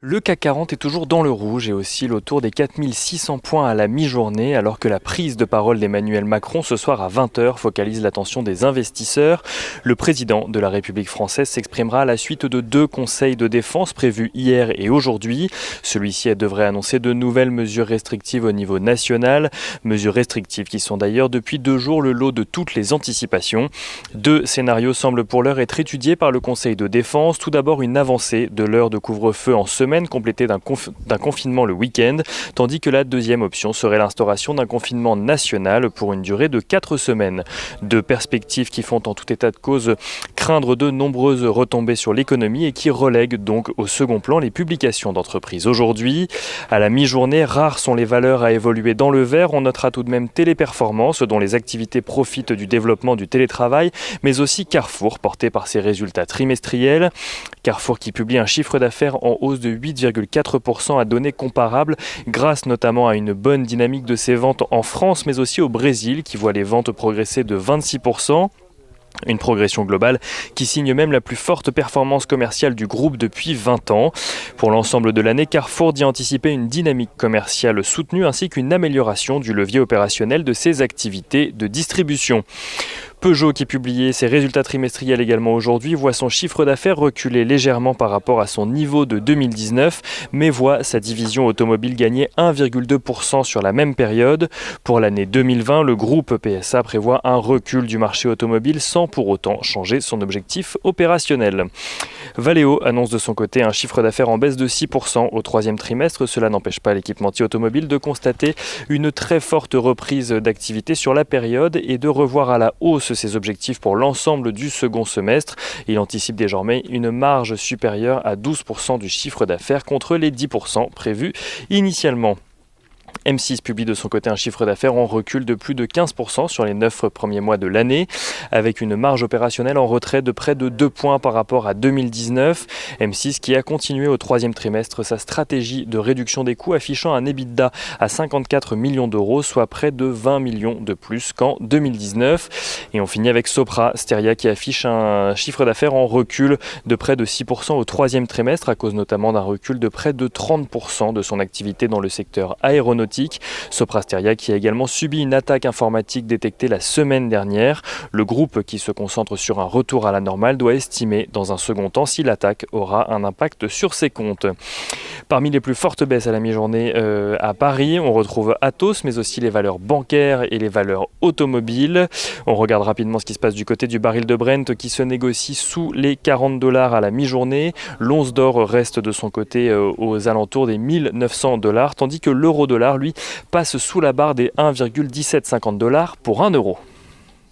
Le CAC 40 est toujours dans le rouge et oscille autour des 4600 points à la mi-journée, alors que la prise de parole d'Emmanuel Macron ce soir à 20h focalise l'attention des investisseurs. Le président de la République française s'exprimera à la suite de deux conseils de défense prévus hier et aujourd'hui. Celui-ci devrait annoncer de nouvelles mesures restrictives au niveau national, mesures restrictives qui sont d'ailleurs depuis 2 jours le lot de toutes les anticipations. Deux scénarios semblent pour l'heure être étudiés par le conseil de défense. Tout d'abord une avancée de l'heure de couvre-feu en semaine complétée d'un confinement le week-end, tandis que la deuxième option serait l'instauration d'un confinement national pour une durée de 4 semaines. Deux perspectives qui font en tout état de cause craindre de nombreuses retombées sur l'économie et qui relèguent donc au second plan les publications d'entreprises. Aujourd'hui, à la mi-journée, rares sont les valeurs à évoluer dans le vert. On notera tout de même Téléperformance, dont les activités profitent du développement du télétravail, mais aussi Carrefour, porté par ses résultats trimestriels. Carrefour qui publie un chiffre d'affaires en hausse de 8,4% à données comparables, grâce notamment à une bonne dynamique de ses ventes en France, mais aussi au Brésil, qui voit les ventes progresser de 26%. Une progression globale qui signe même la plus forte performance commerciale du groupe depuis 20 ans. Pour l'ensemble de l'année, Carrefour dit anticiper une dynamique commerciale soutenue ainsi qu'une amélioration du levier opérationnel de ses activités de distribution. Peugeot, qui publiait ses résultats trimestriels également aujourd'hui, voit son chiffre d'affaires reculer légèrement par rapport à son niveau de 2019, mais voit sa division automobile gagner 1,2% sur la même période. Pour l'année 2020, le groupe PSA prévoit un recul du marché automobile sans pour autant changer son objectif opérationnel. Valeo annonce de son côté un chiffre d'affaires en baisse de 6% au troisième trimestre. Cela n'empêche pas l'équipementier automobile de constater une très forte reprise d'activité sur la période et de revoir à la hausse ses objectifs pour l'ensemble du second semestre. Il anticipe désormais une marge supérieure à 12% du chiffre d'affaires contre les 10% prévus initialement. M6 publie de son côté un chiffre d'affaires en recul de plus de 15% sur les 9 premiers mois de l'année, avec une marge opérationnelle en retrait de près de 2 points par rapport à 2019. M6 qui a continué au troisième trimestre sa stratégie de réduction des coûts, affichant un EBITDA à 54 millions d'euros, soit près de 20 millions de plus qu'en 2019. Et on finit avec Sopra Steria qui affiche un chiffre d'affaires en recul de près de 6% au troisième trimestre, à cause notamment d'un recul de près de 30% de son activité dans le secteur aéronautique. Sopra Steria qui a également subi une attaque informatique détectée la semaine dernière. Le groupe, qui se concentre sur un retour à la normale, doit estimer dans un second temps si l'attaque aura un impact sur ses comptes. Parmi les plus fortes baisses à la mi-journée à Paris, on retrouve Atos, mais aussi les valeurs bancaires et les valeurs automobiles. On regarde rapidement ce qui se passe du côté du baril de Brent qui se négocie sous les $40 à la mi-journée. L'once d'or reste de son côté aux alentours des $1900, tandis que l'euro-dollar, lui, passe sous la barre des $1,1750 pour 1 euro.